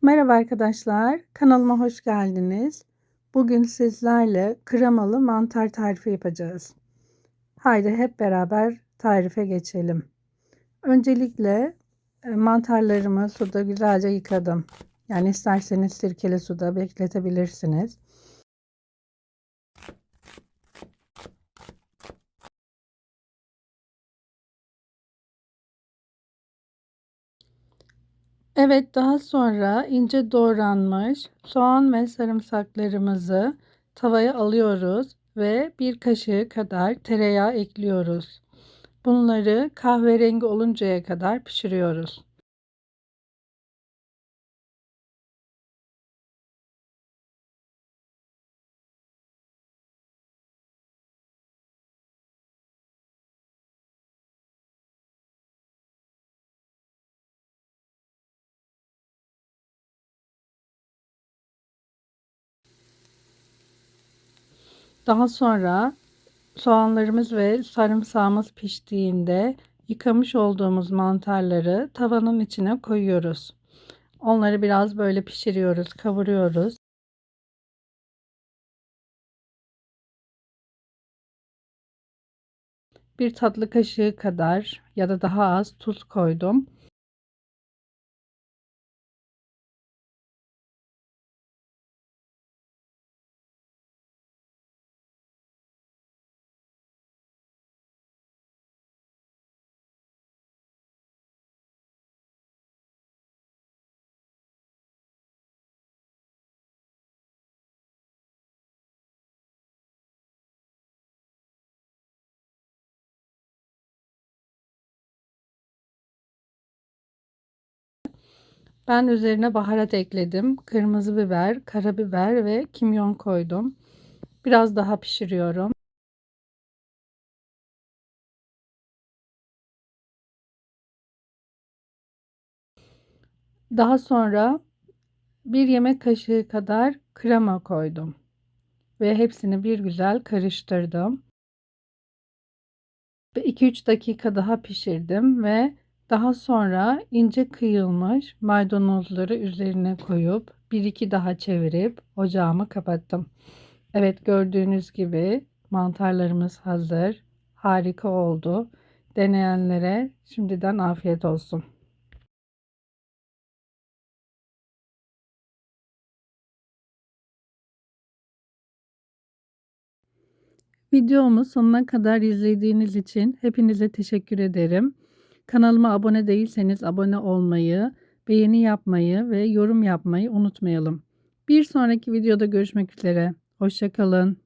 Merhaba arkadaşlar, kanalıma hoş geldiniz. Bugün sizlerle kremalı mantar tarifi yapacağız. Haydi hep beraber tarife geçelim. Öncelikle mantarlarımı suda güzelce yıkadım. Yani isterseniz sirkeli suda bekletebilirsiniz. Evet, daha sonra ince doğranmış soğan ve sarımsaklarımızı tavaya alıyoruz ve bir kaşığı kadar tereyağı ekliyoruz. Bunları kahverengi oluncaya kadar pişiriyoruz. Daha sonra soğanlarımız ve sarımsağımız piştiğinde yıkamış olduğumuz mantarları tavanın içine koyuyoruz. Onları biraz böyle pişiriyoruz, kavuruyoruz. Bir tatlı kaşığı kadar ya da daha az tuz koydum. Ben üzerine baharat ekledim. Kırmızı biber, karabiber ve kimyon koydum. Biraz daha pişiriyorum. Daha sonra bir yemek kaşığı kadar krema koydum ve hepsini bir güzel karıştırdım. Ve 2-3 dakika daha pişirdim ve daha sonra ince kıyılmış maydanozları üzerine koyup 1-2 daha çevirip ocağımı kapattım. Evet, gördüğünüz gibi mantarlarımız hazır. Harika oldu. Deneyenlere şimdiden afiyet olsun. Videomu sonuna kadar izlediğiniz için hepinize teşekkür ederim. Kanalıma abone değilseniz abone olmayı, beğeni yapmayı ve yorum yapmayı unutmayalım. Bir sonraki videoda görüşmek üzere. Hoşça kalın.